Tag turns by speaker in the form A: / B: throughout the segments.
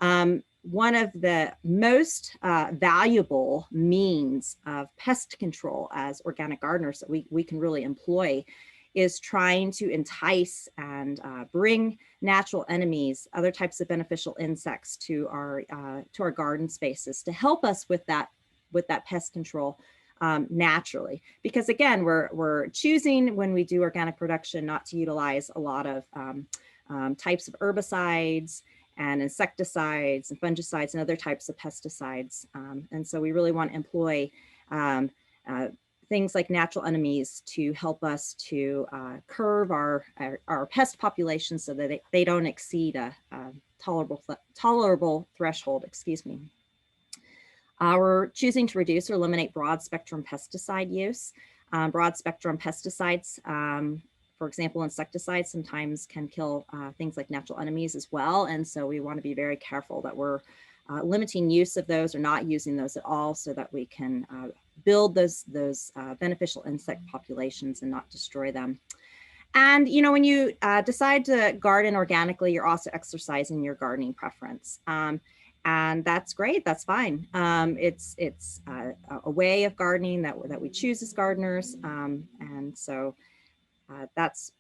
A: One of the most valuable means of pest control as organic gardeners that we can really employ is trying to entice and bring natural enemies, other types of beneficial insects to our garden spaces to help us with that pest control naturally. Because again, we're choosing when we do organic production not to utilize a lot of types of herbicides and insecticides and fungicides and other types of pesticides. And so we really want to employ things like natural enemies to help us to curb our pest population so that they don't exceed a tolerable threshold, excuse me. We're choosing to reduce or eliminate broad spectrum pesticide use. Broad spectrum pesticides, for example, insecticides sometimes can kill things like natural enemies as well. And so we want to be very careful that we're limiting use of those or not using those at all so that we can build those beneficial insect populations and not destroy them. And, you know, when you decide to garden organically, you're also exercising your gardening preference. And that's great, that's fine. It's a way of gardening that we choose as gardeners. And so that's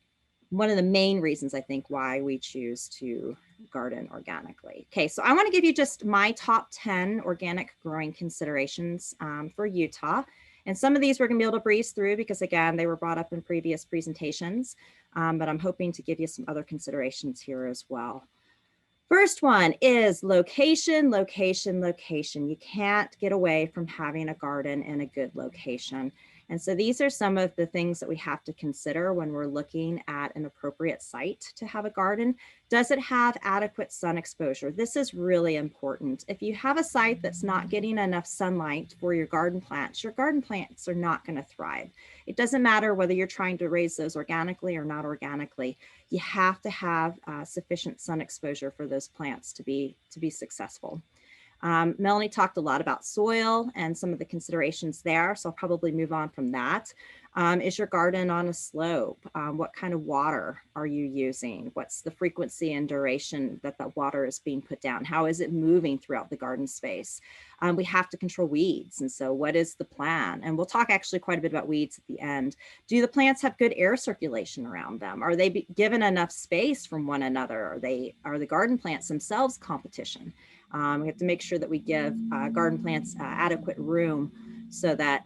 A: one of the main reasons I think why we choose to garden organically. Okay, so I want to give you just my top 10 organic growing considerations for Utah. And some of these we're going to be able to breeze through because again, they were brought up in previous presentations, but I'm hoping to give you some other considerations here as well. First one is location, location, location. You can't get away from having a garden in a good location. And so these are some of the things that we have to consider when we're looking at an appropriate site to have a garden. Does it have adequate sun exposure? This is really important. If you have a site that's not getting enough sunlight for your garden plants are not going to thrive. It doesn't matter whether you're trying to raise those organically or not organically. You have to have sufficient sun exposure for those plants to be successful. Melanie talked a lot about soil and some of the considerations there, so I'll probably move on from that. Is your garden on a slope? What kind of water are you using? What's the frequency and duration that the water is being put down? How is it moving throughout the garden space? We have to control weeds, and so what is the plan? And we'll talk actually quite a bit about weeds at the end. Do the plants have good air circulation around them? Are they given enough space from one another? Are the garden plants themselves competition? We have to make sure that we give garden plants adequate room so that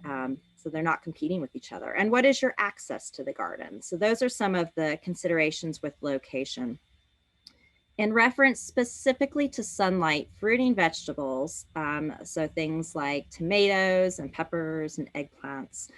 A: so they're not competing with each other. And what is your access to the garden? So those are some of the considerations with location. In reference specifically to sunlight, fruiting vegetables, so things like tomatoes and peppers and eggplants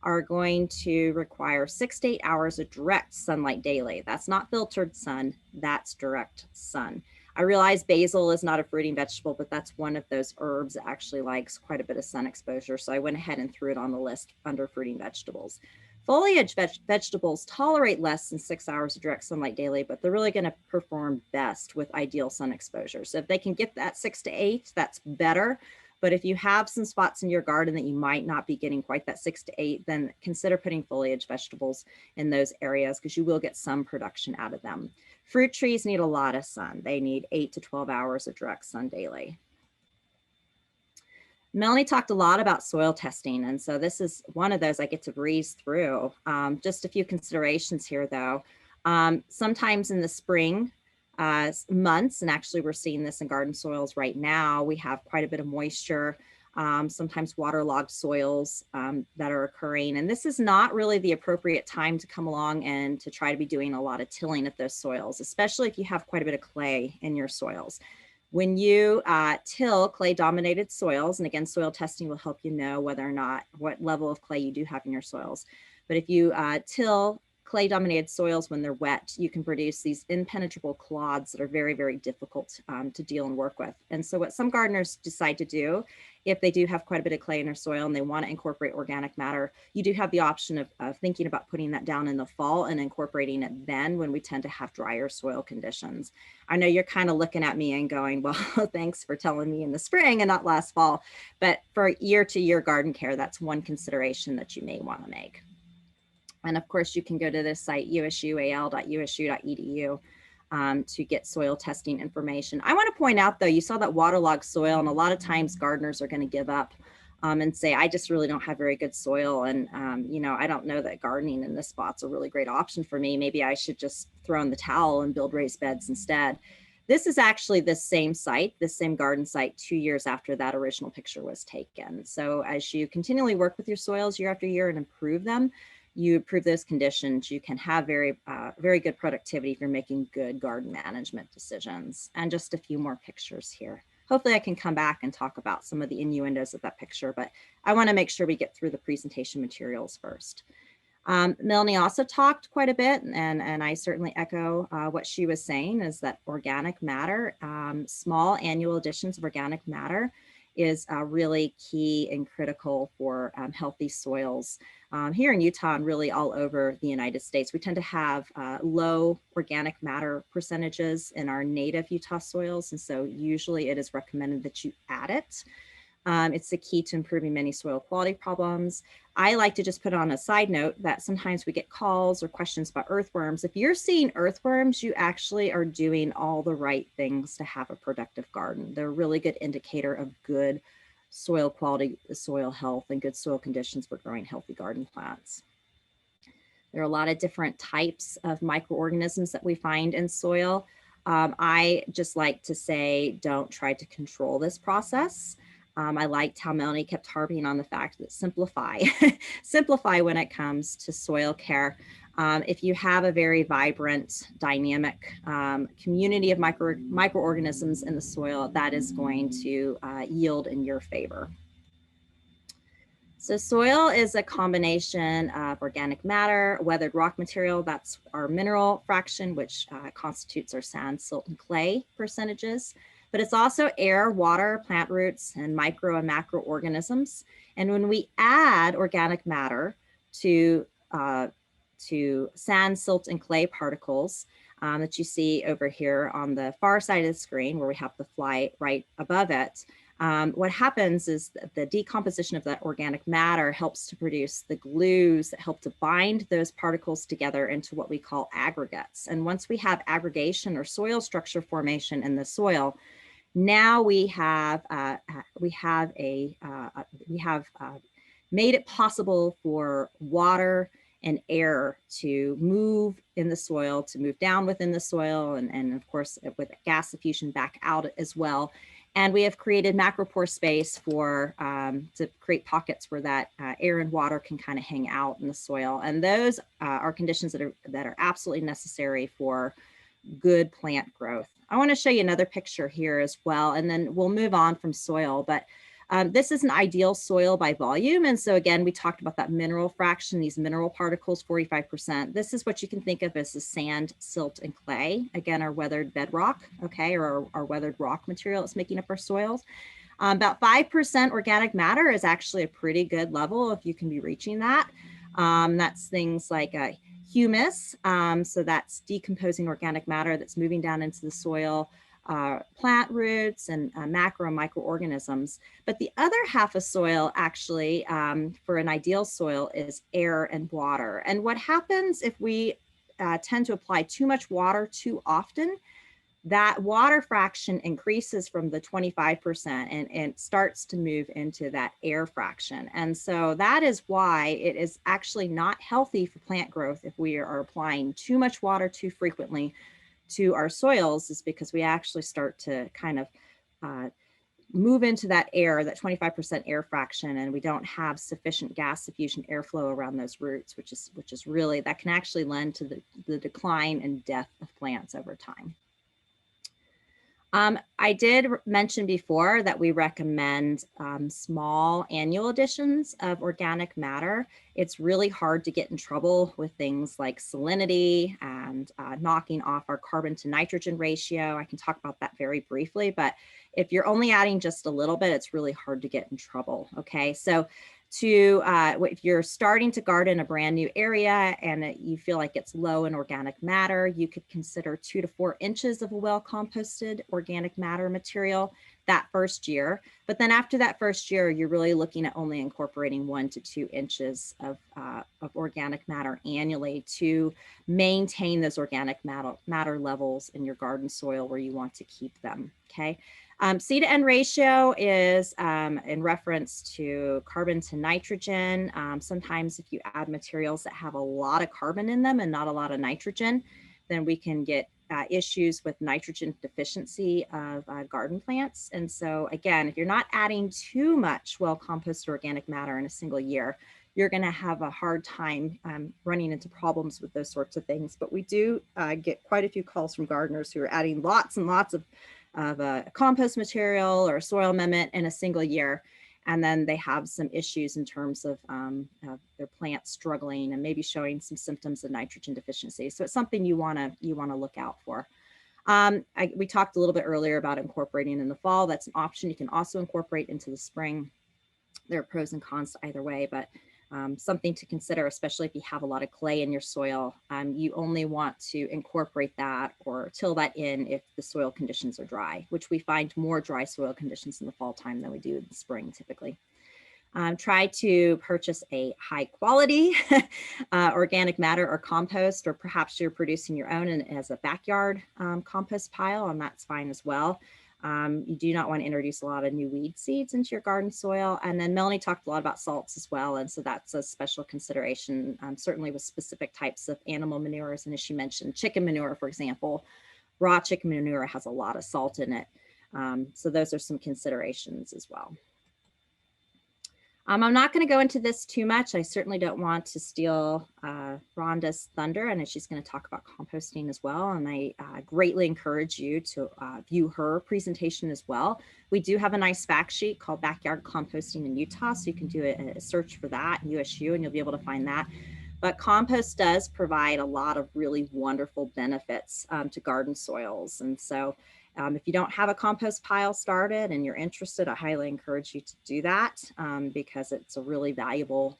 A: are going to require 6 to 8 hours of direct sunlight daily. That's not filtered sun, that's direct sun. I realize basil is not a fruiting vegetable, but that's one of those herbs that actually likes quite a bit of sun exposure. So I went ahead and threw it on the list under fruiting vegetables. Foliage vegetables tolerate less than 6 hours of direct sunlight daily, but they're really going to perform best with ideal sun exposure. So if they can get that 6 to 8, that's better. But if you have some spots in your garden that you might not be getting quite that 6 to 8, then consider putting foliage vegetables in those areas because you will get some production out of them. Fruit trees need a lot of sun. They need 8 to 12 hours of direct sun daily. Melanie talked a lot about soil testing, and so this is one of those I get to breeze through. Just a few considerations here though. Sometimes in the spring months, and actually we're seeing this in garden soils right now, we have quite a bit of moisture, sometimes waterlogged soils that are occurring. And this is not really the appropriate time to come along and to try to be doing a lot of tilling of those soils, especially if you have quite a bit of clay in your soils. When you till clay-dominated soils, and again, soil testing will help you know whether or not what level of clay you do have in your soils. But if you till clay-dominated soils when they're wet, you can produce these impenetrable clods that are very, very difficult to deal and work with. And so what some gardeners decide to do, if they do have quite a bit of clay in their soil and they want to incorporate organic matter, you do have the option of thinking about putting that down in the fall and incorporating it then when we tend to have drier soil conditions. I know you're kind of looking at me and going, well, thanks for telling me in the spring and not last fall. But for year-to-year garden care, that's one consideration that you may want to make. And of course, you can go to this site, usual.usu.edu, to get soil testing information. I want to point out though, you saw that waterlogged soil, and a lot of times gardeners are going to give up and say, I just really don't have very good soil. And, you know, I don't know that gardening in this spot's a really great option for me. Maybe I should just throw in the towel and build raised beds instead. This is actually the same site, the same garden site 2 years after that original picture was taken. So as you continually work with your soils year after year and improve them, you improve those conditions, you can have very good productivity if you're making good garden management decisions. And just a few more pictures here. Hopefully I can come back and talk about some of the innuendos of that picture, but I want to make sure we get through the presentation materials first. Melanie also talked quite a bit, and I certainly echo what she was saying, is that organic matter, small annual additions of organic matter is really key and critical for healthy soils. Here in Utah and really all over the United States, we tend to have low organic matter percentages in our native Utah soils. And so usually it is recommended that you add it. It's the key to improving many soil quality problems. I like to just put on a side note that sometimes we get calls or questions about earthworms. If you're seeing earthworms, you actually are doing all the right things to have a productive garden. They're a really good indicator of good soil quality, soil health, and good soil conditions for growing healthy garden plants. There are a lot of different types of microorganisms that we find in soil. I just like to say, don't try to control this process. I liked how Melanie kept harping on the fact that simplify, simplify when it comes to soil care. If you have a very vibrant, dynamic community of microorganisms in the soil, that is going to yield in your favor. So soil is a combination of organic matter, weathered rock material, that's our mineral fraction, which constitutes our sand, silt, and clay percentages. But it's also air, water, plant roots, and micro and macroorganisms. And when we add organic matter to sand, silt, and clay particles that you see over here on the far side of the screen, where we have the fly right above it, what happens is that the decomposition of that organic matter helps to produce the glues that help to bind those particles together into what we call aggregates. And once we have aggregation or soil structure formation in the soil, now we have made it possible for water and air to move in the soil, to move down within the soil, and of course with gas diffusion back out as well. And we have created macropore space for to create pockets where that air and water can kind of hang out in the soil. And those are conditions that are absolutely necessary for good plant growth. I want to show you another picture here as well, and then we'll move on from soil. But this is an ideal soil by volume. And so again, we talked about that mineral fraction, these mineral particles, 45%. This is what you can think of as the sand, silt, and clay. Again, our weathered bedrock, okay, or our weathered rock material that's making up our soils. About 5% organic matter is actually a pretty good level if you can be reaching that. That's things like humus, so that's decomposing organic matter that's moving down into the soil, plant roots, and macro and microorganisms. But the other half of soil actually for an ideal soil is air and water. And what happens if we tend to apply too much water too often, that water fraction increases from the 25% and starts to move into that air fraction. And so that is why it is actually not healthy for plant growth if we are applying too much water too frequently to our soils, is because we actually start to kind of move into that air, that 25% air fraction, and we don't have sufficient gas diffusion airflow around those roots, which is really, that can actually lend to the decline and death of plants over time. I did mention before that we recommend small annual additions of organic matter. It's really hard to get in trouble with things like salinity and knocking off our carbon to nitrogen ratio. I can talk about that very briefly, but if you're only adding just a little bit, it's really hard to get in trouble, okay? So if you're starting to garden a brand new area and you feel like it's low in organic matter, you could consider 2 to 4 inches of a well-composted organic matter material. that first year. But then after that first year, you're really looking at only incorporating 1 to 2 inches of organic matter annually to maintain those organic matter levels in your garden soil where you want to keep them, okay? C to N ratio is in reference to carbon to nitrogen. Sometimes if you add materials that have a lot of carbon in them and not a lot of nitrogen, then we can get issues with nitrogen deficiency of garden plants. And so again, if you're not adding too much well-composted organic matter in a single year, you're going to have a hard time running into problems with those sorts of things. But we do get quite a few calls from gardeners who are adding lots and lots of compost material or soil amendment in a single year. And then they have some issues in terms of their plants struggling and maybe showing some symptoms of nitrogen deficiency. So it's something you want to look out for. We talked a little bit earlier about incorporating in the fall. That's an option. You can also incorporate into the spring. There are pros and cons to either way, but something to consider, especially if you have a lot of clay in your soil. You only want to incorporate that or till that in if the soil conditions are dry, which we find more dry soil conditions in the fall time than we do in the spring typically. Try to purchase a high quality organic matter or compost, or perhaps you're producing your own as a backyard compost pile, and that's fine as well. You do not want to introduce a lot of new weed seeds into your garden soil. And then Melanie talked a lot about salts as well. And so that's a special consideration, certainly with specific types of animal manures. And as she mentioned, chicken manure, for example, raw chicken manure has a lot of salt in it. So those are some considerations as well. I'm not going to go into this too much. I certainly don't want to steal Rhonda's thunder, and she's going to talk about composting as well. And I greatly encourage you to view her presentation as well. We do have a nice fact sheet called Backyard Composting in Utah, so you can do a search for that in USU, and you'll be able to find that. But compost does provide a lot of really wonderful benefits to garden soils. And so if you don't have a compost pile started and you're interested, I highly encourage you to do that because it's a really valuable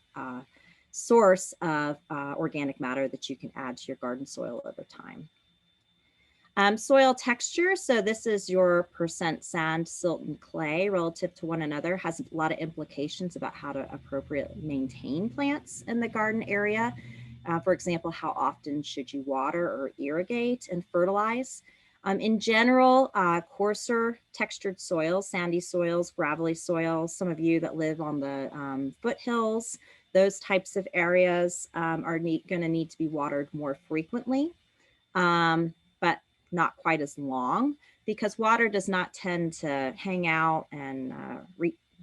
A: source of organic matter that you can add to your garden soil over time. Soil texture. So this is your percent sand, silt, and clay relative to one another. Has a lot of implications about how to appropriately maintain plants in the garden area. For example, how often should you water or irrigate and fertilize? In general, coarser textured soils, sandy soils, gravelly soils, some of you that live on the foothills, those types of areas are going to need to be watered more frequently, but not quite as long, because water does not tend to hang out and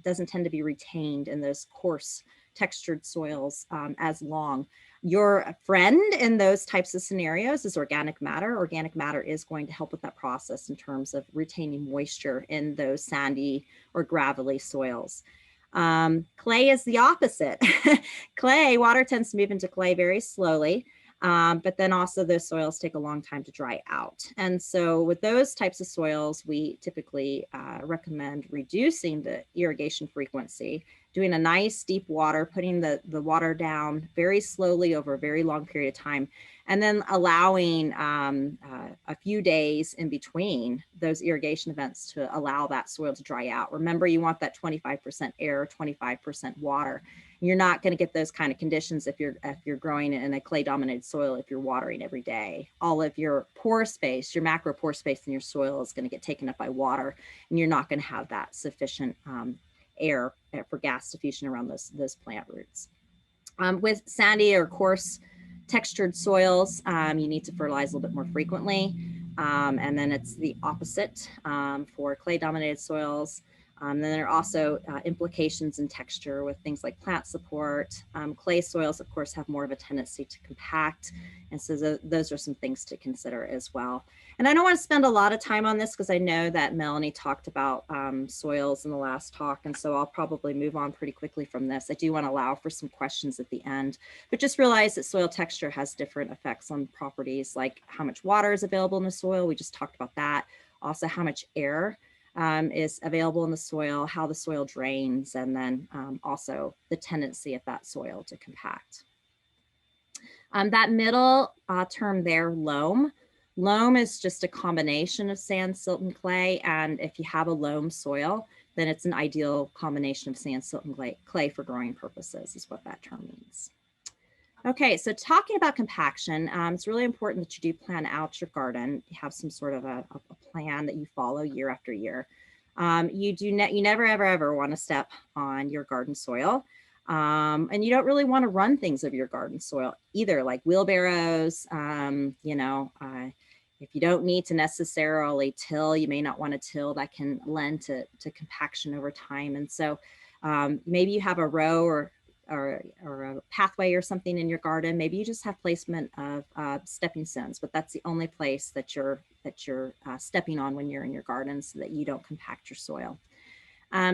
A: doesn't tend to be retained in those coarse textured soils as long. Your friend in those types of scenarios is organic matter. Organic matter is going to help with that process in terms of retaining moisture in those sandy or gravelly soils. Clay is the opposite. Clay, water tends to move into clay very slowly, but then also those soils take a long time to dry out. And so with those types of soils, we typically recommend reducing the irrigation frequency, doing a nice deep water, putting the water down very slowly over a very long period of time, and then allowing a few days in between those irrigation events to allow that soil to dry out. Remember, you want that 25% air, 25% water. You're not going to get those kind of conditions if you're growing in a clay-dominated soil if you're watering every day. All of your pore space, your macro pore space in your soil is going to get taken up by water, and you're not going to have that sufficient air for gas diffusion around those plant roots. With sandy or coarse textured soils, you need to fertilize a little bit more frequently. And then it's the opposite for clay-dominated soils. Then there are also implications in texture with things like plant support. Clay soils, of course, have more of a tendency to compact. And so those are some things to consider as well. And I don't want to spend a lot of time on this because I know that Melanie talked about soils in the last talk. And so I'll probably move on pretty quickly from this. I do want to allow for some questions at the end, but just realize that soil texture has different effects on properties like how much water is available in the soil. We just talked about that. Also, how much air is available in the soil, how the soil drains, and then also the tendency of that soil to compact. That middle term there, loam, Loam is just a combination of sand, silt, and clay. And if you have a loam soil, then it's an ideal combination of sand, silt, and clay for growing purposes is what that term means. Okay, so talking about compaction, it's really important that you do plan out your garden. You have some sort of a plan that you follow year after year. You never, ever want to step on your garden soil. And you don't really want to run things over your garden soil either, like wheelbarrows. If you don't need to necessarily till, you may not want to till. That can lend to compaction over time. And so maybe you have a row or a pathway or something in your garden. Maybe you just have placement of stepping stones, but that's the only place that you're stepping on when you're in your garden, so that you don't compact your soil.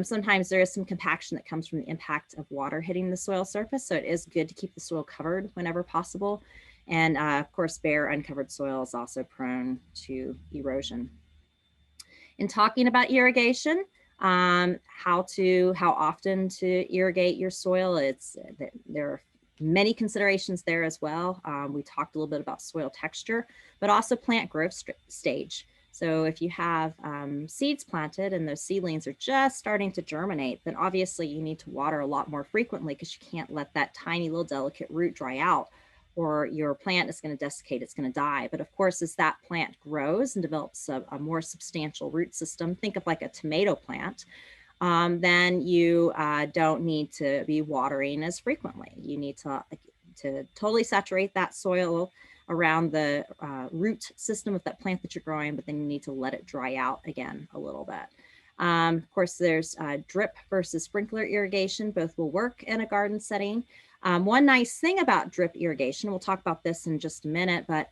A: Sometimes there is some compaction that comes from the impact of water hitting the soil surface, so it is good to keep the soil covered whenever possible. And of course, bare uncovered soil is also prone to erosion. In talking about irrigation, how often to irrigate your soil, there are many considerations there as well. We talked a little bit about soil texture, but also plant growth stage. So if you have seeds planted and those seedlings are just starting to germinate, then obviously you need to water a lot more frequently, because you can't let that tiny little delicate root dry out, or your plant is going to desiccate, it's going to die. But of course, as that plant grows and develops a more substantial root system, think of like a tomato plant, then you don't need to be watering as frequently. You need to totally saturate that soil around the root system of that plant that you're growing, but then you need to let it dry out again a little bit. Of course, there's drip versus sprinkler irrigation. Both will work in a garden setting. One nice thing about drip irrigation, we'll talk about this in just a minute, but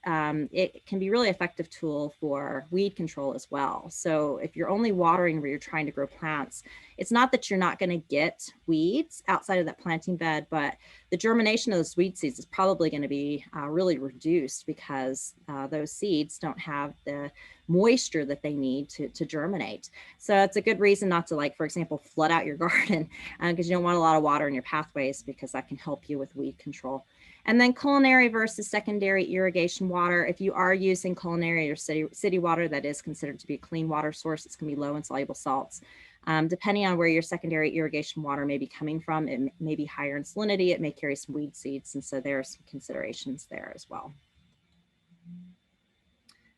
A: it can be a really effective tool for weed control as well. So if you're only watering where you're trying to grow plants, it's not that you're not going to get weeds outside of that planting bed, but the germination of those weed seeds is probably going to be really reduced, because those seeds don't have the moisture that they need to germinate. So it's a good reason not to, like, for example, flood out your garden, because you don't want a lot of water in your pathways, because that can help you with weed control. And then culinary versus secondary irrigation water. If you are using culinary or city water, that is considered to be a clean water source. It's going to be low in soluble salts. Depending on where your secondary irrigation water may be coming from, it may be higher in salinity, it may carry some weed seeds, and so there are some considerations there as well.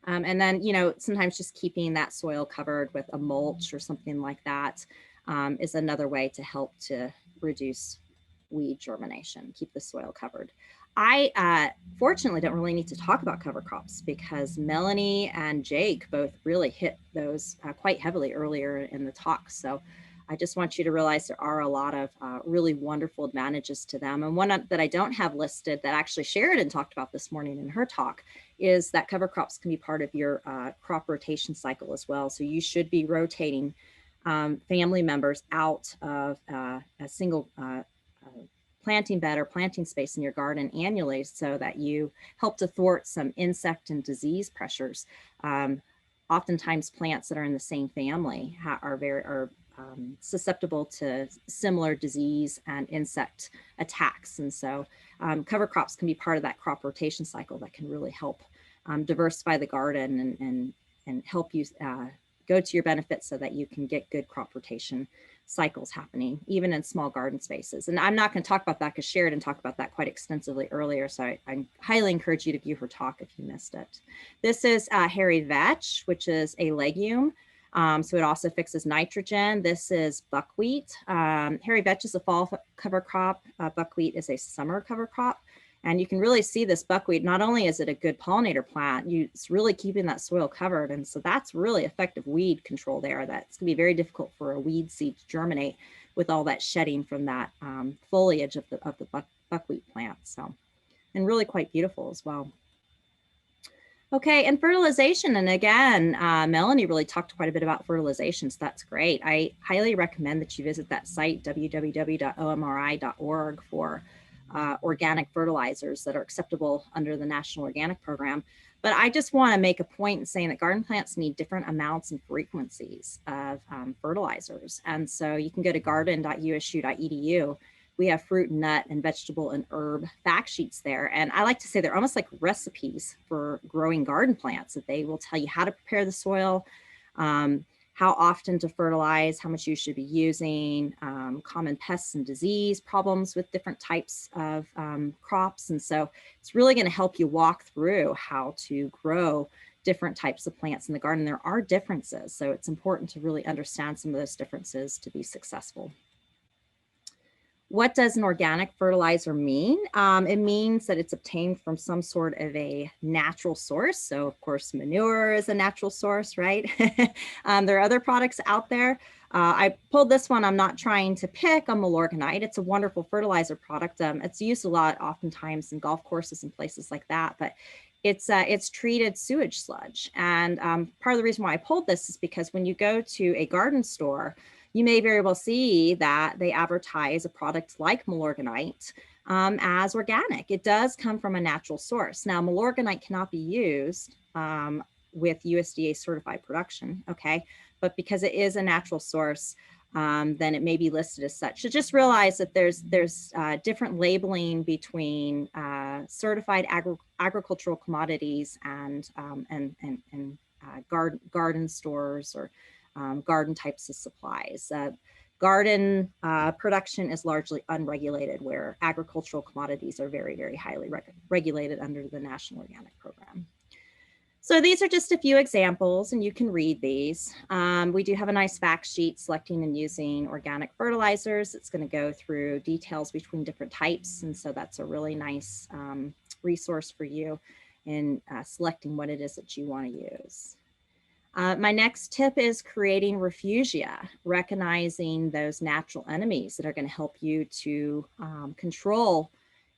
A: And then, sometimes just keeping that soil covered with a mulch or something like that is another way to help to reduce weed germination, keep the soil covered. I fortunately don't really need to talk about cover crops, because Melanie and Jake both really hit those quite heavily earlier in the talk. So I just want you to realize there are a lot of really wonderful advantages to them. And one that I don't have listed, that actually Sheridan talked about this morning in her talk, is that cover crops can be part of your crop rotation cycle as well. So you should be rotating family members out of a single planting bed or planting space in your garden annually, so that you help to thwart some insect and disease pressures. Oftentimes plants that are in the same family are susceptible to similar disease and insect attacks. And so cover crops can be part of that crop rotation cycle that can really help diversify the garden and help you go to your benefit, so that you can get good crop rotation cycles happening, even in small garden spaces. And I'm not going to talk about that, because Sheridan talked about that quite extensively earlier. So I highly encourage you to view her talk if you missed it. This is hairy vetch, which is a legume. So it also fixes nitrogen. This is buckwheat. Hairy vetch is a fall cover crop. Buckwheat is a summer cover crop. And you can really see this buckwheat, not only is it a good pollinator plant, it's really keeping that soil covered. And so that's really effective weed control there. That's going to be very difficult for a weed seed to germinate with all that shedding from that foliage of the buckwheat plant. So, and really quite beautiful as well. Okay, and fertilization. And again, Melanie really talked quite a bit about fertilization, so that's great. I highly recommend that you visit that site, www.omri.org, for organic fertilizers that are acceptable under the National Organic Program. But I just want to make a point in saying that garden plants need different amounts and frequencies of fertilizers. And so you can go to garden.usu.edu. we have fruit and nut and vegetable and herb fact sheets there. And I like to say they're almost like recipes for growing garden plants, that they will tell you how to prepare the soil, how often to fertilize, how much you should be using, common pests and disease problems with different types of crops. And so it's really going to help you walk through how to grow different types of plants in the garden. There are differences, so it's important to really understand some of those differences to be successful. What does an organic fertilizer mean? It means that it's obtained from some sort of a natural source. So of course, manure is a natural source, right? There are other products out there. I pulled this one. I'm not trying to pick on Milorganite. It's a wonderful fertilizer product. It's used a lot oftentimes in golf courses and places like that, but it's treated sewage sludge. And part of the reason why I pulled this is because when you go to a garden store, you may very well see that they advertise a product like Milorganite as organic. It does come from a natural source. Now, Milorganite cannot be used with USDA certified production, okay? But because it is a natural source, then it may be listed as such. So just realize that there's different labeling between certified agricultural commodities and garden stores or garden types of supplies. Garden production is largely unregulated, where agricultural commodities are very, very highly regulated under the National Organic Program. So these are just a few examples, and you can read these. We do have a nice fact sheet selecting and using organic fertilizers. It's going to go through details between different types, and so that's a really nice resource for you in selecting what it is that you want to use. My next tip is creating Refugia, recognizing those natural enemies that are going to help you to control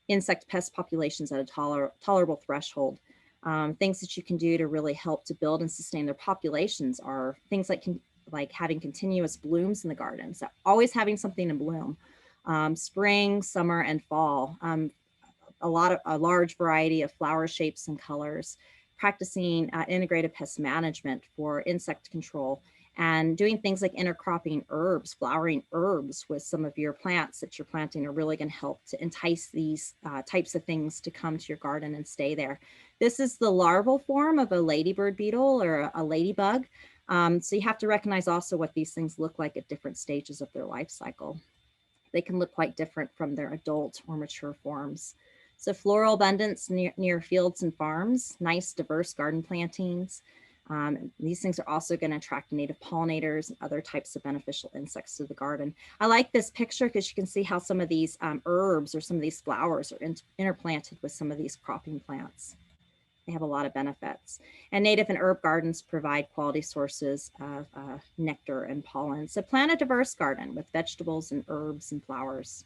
A: insect pest populations at a tolerable threshold. Things that you can do to really help to build and sustain their populations are things like having continuous blooms in the garden. So always having something in bloom, spring, summer, and fall. A large variety of flower shapes and colors. Practicing integrated pest management for insect control, and doing things like intercropping herbs, flowering herbs with some of your plants that you're planting are really going to help to entice these types of things to come to your garden and stay there. This is the larval form of a ladybird beetle or a ladybug. So you have to recognize also what these things look like at different stages of their life cycle. They can look quite different from their adult or mature forms. So floral abundance near fields and farms, nice diverse garden plantings. These things are also going to attract native pollinators and other types of beneficial insects to the garden. I like this picture because you can see how some of these herbs or some of these flowers are interplanted with some of these cropping plants. They have a lot of benefits. And native and herb gardens provide quality sources of nectar and pollen. So plant a diverse garden with vegetables and herbs and flowers.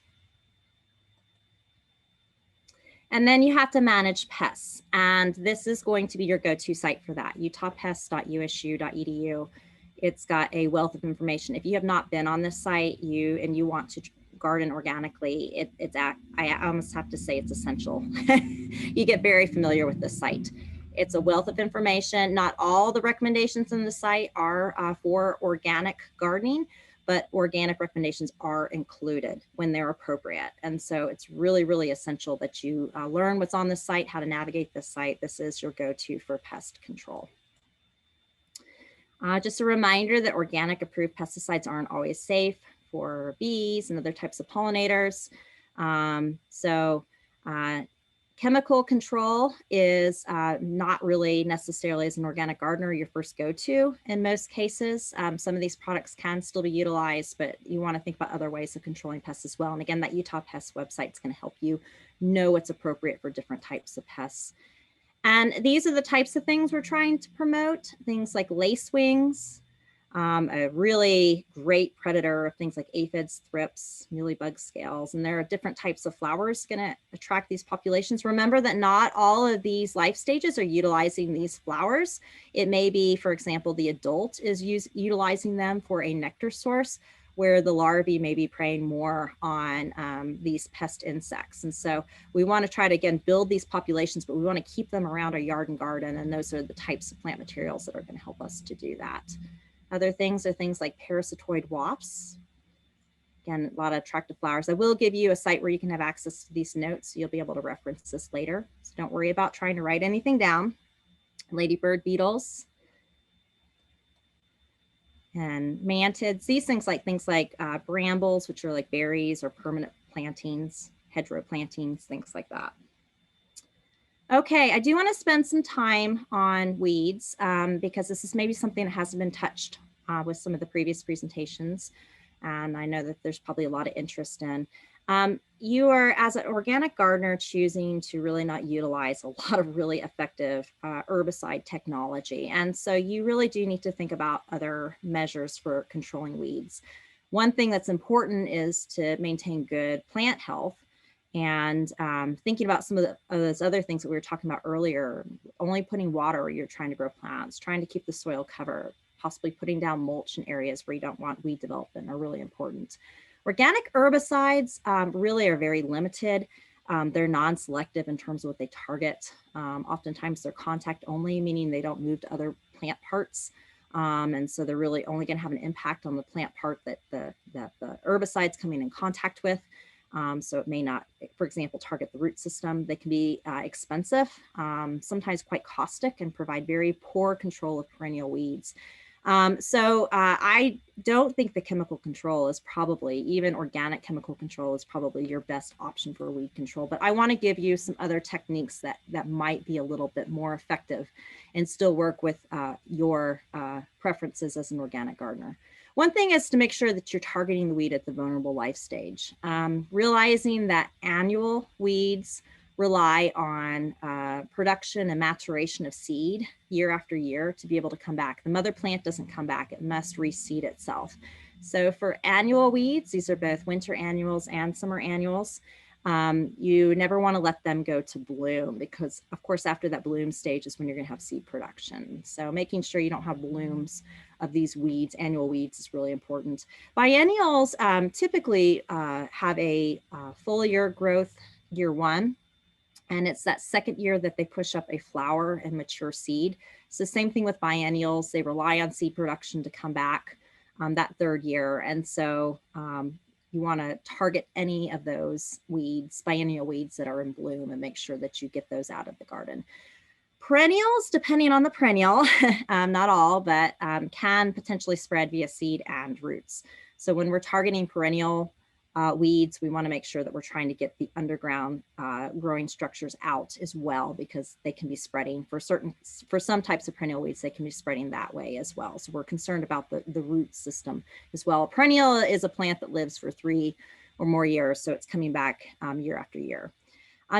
A: And then you have to manage pests. And this is going to be your go-to site for that, Utahpests.usu.edu. It's got a wealth of information. If you have not been on this site and you want to garden organically, I almost have to say it's essential. You get very familiar with this site. It's a wealth of information. Not all the recommendations in the site are for organic gardening, but organic recommendations are included when they're appropriate. And so it's really, really essential that you learn what's on the site, how to navigate this site. This is your go-to for pest control. Just a reminder that organic approved pesticides aren't always safe for bees and other types of pollinators. Chemical control is not really necessarily, as an organic gardener, your first go-to in most cases. Some of these products can still be utilized, but you want to think about other ways of controlling pests as well. And again, that Utah Pests website is going to help you know what's appropriate for different types of pests. And these are the types of things we're trying to promote, things like lacewings, a really great predator of things like aphids, thrips, mealybug scales, and there are different types of flowers going to attract these populations. Remember that not all of these life stages are utilizing these flowers. It may be, for example, the adult is utilizing them for a nectar source, where the larvae may be preying more on these pest insects. And so we want to try to, again, build these populations, but we want to keep them around our yard and garden, and those are the types of plant materials that are going to help us to do that. Other things are things like parasitoid wasps. Again, a lot of attractive flowers. I will give you a site where you can have access to these notes. So you'll be able to reference this later. So don't worry about trying to write anything down. Ladybird beetles and mantids. These things like brambles, which are like berries or permanent plantings, hedgerow plantings, things like that. Okay, I do want to spend some time on weeds because this is maybe something that hasn't been touched with some of the previous presentations. And I know that there's probably a lot of interest in. You are, as an organic gardener, choosing to really not utilize a lot of really effective herbicide technology. And so you really do need to think about other measures for controlling weeds. One thing that's important is to maintain good plant health. And thinking about some of those other things that we were talking about earlier, only putting water where you're trying to grow plants, trying to keep the soil covered, possibly putting down mulch in areas where you don't want weed development are really important. Organic herbicides really are very limited. They're non-selective in terms of what they target. Oftentimes they're contact only, meaning they don't move to other plant parts. And so they're really only going to have an impact on the plant part that the herbicide's coming in contact with. So it may not, for example, target the root system. They can be expensive, sometimes quite caustic, and provide very poor control of perennial weeds. So I don't think the chemical control is probably, even organic chemical control is probably your best option for weed control. But I want to give you some other techniques that might be a little bit more effective and still work with your preferences as an organic gardener. One thing is to make sure that you're targeting the weed at the vulnerable life stage. Realizing that annual weeds rely on production and maturation of seed year after year to be able to come back. The mother plant doesn't come back, it must reseed itself. So for annual weeds, these are both winter annuals and summer annuals, you never want to let them go to bloom because of course after that bloom stage is when you're going to have seed production. So making sure you don't have blooms of these weeds, annual weeds, is really important. Biennials typically have a full year growth year one. And it's that second year that they push up a flower and mature seed. So same thing with biennials, they rely on seed production to come back that third year. And so you want to target any of those weeds, biennial weeds that are in bloom, and make sure that you get those out of the garden. Perennials, depending on the perennial, not all, but can potentially spread via seed and roots. So when we're targeting perennial weeds, we want to make sure that we're trying to get the underground growing structures out as well, because they can be spreading for some types of perennial weeds, they can be spreading that way as well. So we're concerned about the root system as well. A perennial is a plant that lives for 3 or more years, so it's coming back year after year.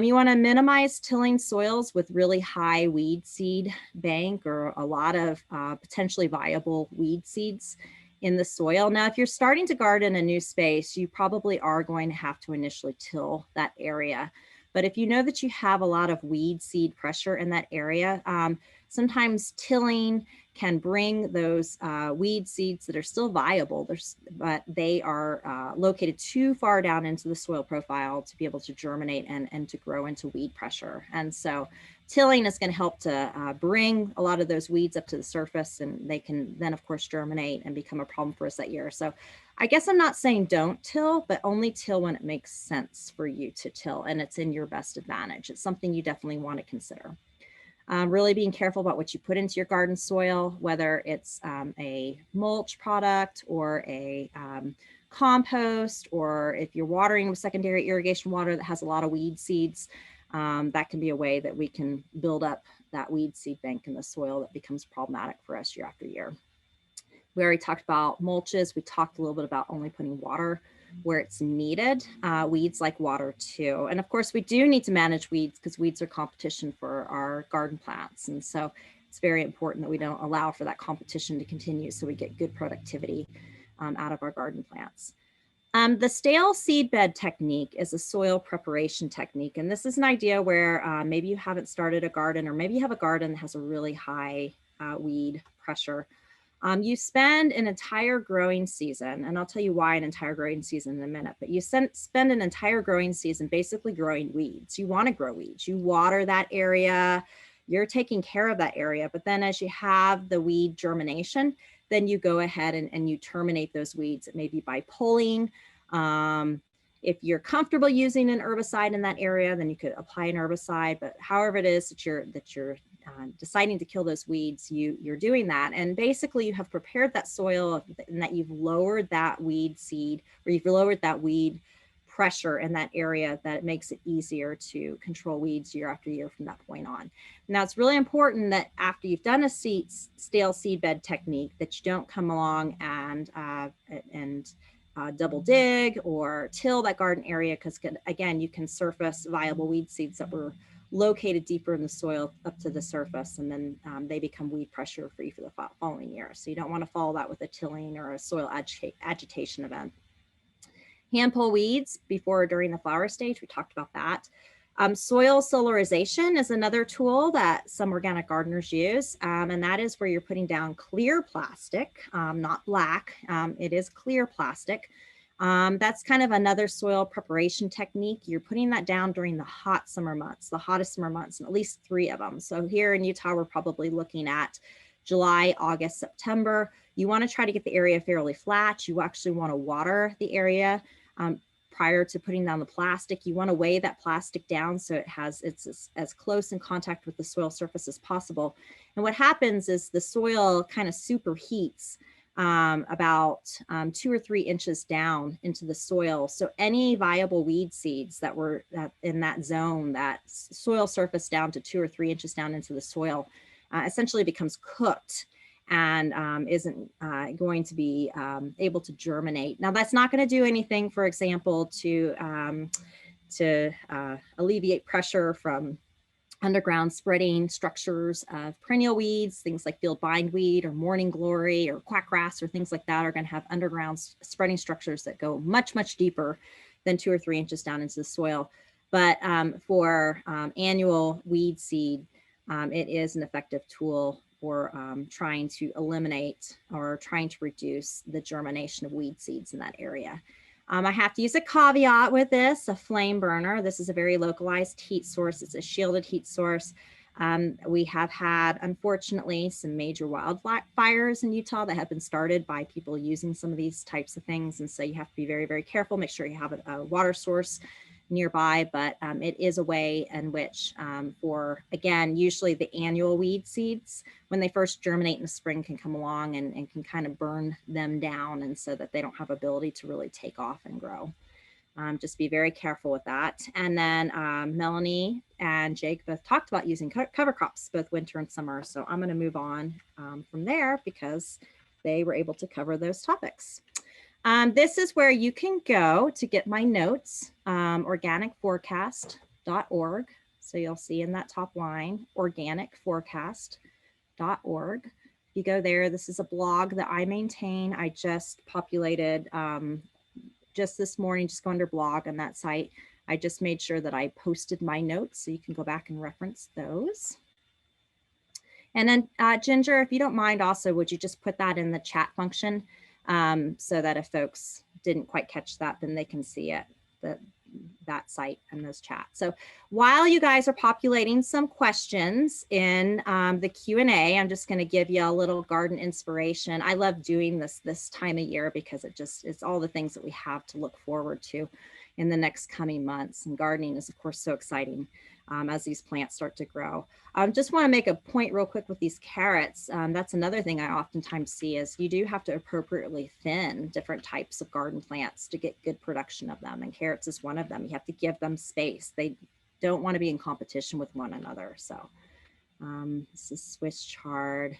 A: You want to minimize tilling soils with really high weed seed bank or a lot of potentially viable weed seeds in the soil. Now, if you're starting to garden a new space, you probably are going to have to initially till that area. But if you know that you have a lot of weed seed pressure in that area, sometimes tilling can bring those weed seeds that are still viable, but they are located too far down into the soil profile to be able to germinate and to grow into weed pressure. And so tilling is going to help to bring a lot of those weeds up to the surface, and they can then, of course, germinate and become a problem for us that year. So I guess I'm not saying don't till, but only till when it makes sense for you to till and it's in your best advantage. It's something you definitely want to consider. Really being careful about what you put into your garden soil, whether it's a mulch product or a compost, or if you're watering with secondary irrigation water that has a lot of weed seeds, that can be a way that we can build up that weed seed bank in the soil that becomes problematic for us year after year. We already talked about mulches. We talked a little bit about only putting water where it's needed. Weeds like water too. And of course, we do need to manage weeds because weeds are competition for our garden plants. And so it's very important that we don't allow for that competition to continue so we get good productivity out of our garden plants. The stale seed bed technique is a soil preparation technique. And this is an idea where maybe you haven't started a garden, or maybe you have a garden that has a really high weed pressure. You spend an entire growing season, and I'll tell you why an entire growing season in a minute, but you spend an entire growing season basically growing weeds. You want to grow weeds. You water that area, you're taking care of that area, but then as you have the weed germination, then you go ahead and you terminate those weeds, maybe by pulling If you're comfortable using an herbicide in that area, then you could apply an herbicide, but however it is that you're deciding to kill those weeds, you're doing that. And basically you have prepared that soil and that you've lowered that weed seed, or you've lowered that weed pressure in that area, that makes it easier to control weeds year after year from that point on. Now it's really important that after you've done a stale seed bed technique, that you don't come along and double dig or till that garden area, because again, you can surface viable weed seeds that were located deeper in the soil up to the surface, and then they become weed pressure for you for the following year. So you don't want to follow that with a tilling or a soil agitation event. Hand pull weeds before or during the flower stage, we talked about that. Soil solarization is another tool that some organic gardeners use, and that is where you're putting down clear plastic, not black. It is clear plastic. That's kind of another soil preparation technique. You're putting that down during the hot summer months, the hottest summer months, and at least 3 of them. So here in Utah, we're probably looking at July, August, September. You want to try to get the area fairly flat. You actually want to water the area prior to putting down the plastic. You want to weigh that plastic down so it's as close in contact with the soil surface as possible. And what happens is the soil kind of superheats about 2 or 3 inches down into the soil. So any viable weed seeds that were in that zone, that soil surface down to 2 or 3 inches down into the soil, essentially becomes cooked and isn't going to be able to germinate. Now that's not going to do anything, for example, to alleviate pressure from underground spreading structures of perennial weeds. Things like field bindweed or morning glory or quackgrass or things like that are going to have underground spreading structures that go much, much deeper than 2 or 3 inches down into the soil. But for annual weed seed, it is an effective tool for trying to eliminate or trying to reduce the germination of weed seeds in that area. I have to use a caveat with this, a flame burner. This is a very localized heat source. It's a shielded heat source. We have had, unfortunately, some major wildfires in Utah that have been started by people using some of these types of things. And so you have to be very, very careful. Make sure you have a water source nearby, but it is a way in which for, again, usually the annual weed seeds, when they first germinate in the spring, can come along and can kind of burn them down, and so that they don't have ability to really take off and grow. Just be very careful with that. And then Melanie and Jake both talked about using cover crops, both winter and summer. So I'm going to move on from there because they were able to cover those topics. This is where you can go to get my notes, organicforecast.org. So you'll see in that top line, organicforecast.org. If you go there, this is a blog that I maintain. I just populated just this morning, just go under blog on that site. I just made sure that I posted my notes so you can go back and reference those. And then Ginger, if you don't mind also, would you just put that in the chat function? So that if folks didn't quite catch that, then they can see it, that site and those chats. So while you guys are populating some questions in the Q&A, I'm just going to give you a little garden inspiration. I love doing this time of year because it's all the things that we have to look forward to in the next coming months. And gardening is, of course, so exciting as these plants start to grow. Just want to make a point real quick with these carrots. That's another thing I oftentimes see is you do have to appropriately thin different types of garden plants to get good production of them. And carrots is one of them. You have to give them space. They don't want to be in competition with one another. So this is Swiss chard.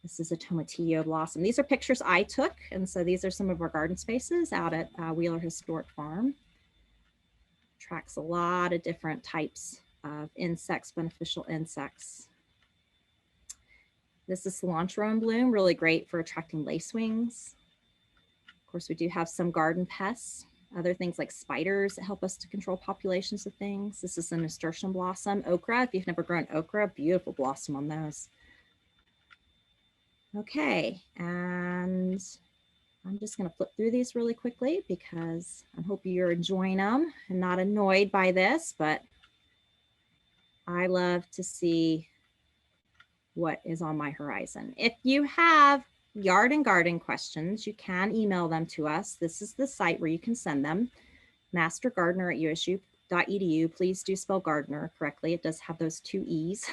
A: This is a tomatillo blossom. These are pictures I took. And so these are some of our garden spaces out at Wheeler Historic Farm. Attracts a lot of different types of insects, beneficial insects. This is cilantro in bloom, really great for attracting lacewings. Of course, we do have some garden pests, other things like spiders that help us to control populations of things. This is a nasturtium blossom. Okra, if you've never grown okra, beautiful blossom on those. Okay, and I'm just going to flip through these really quickly because I hope you're enjoying them and not annoyed by this, but I love to see what is on my horizon. If you have yard and garden questions, you can email them to us. This is the site where you can send them. mastergardener@usu.edu. Please do spell gardener correctly. It does have those 2 E's.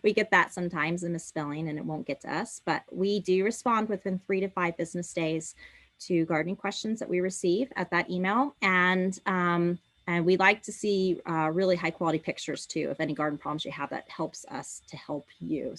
A: We get that sometimes, a misspelling, and it won't get to us, but we do respond within 3 to 5 business days to gardening questions that we receive at that email. And we like to see really high quality pictures too. If any garden problems you have, that helps us to help you.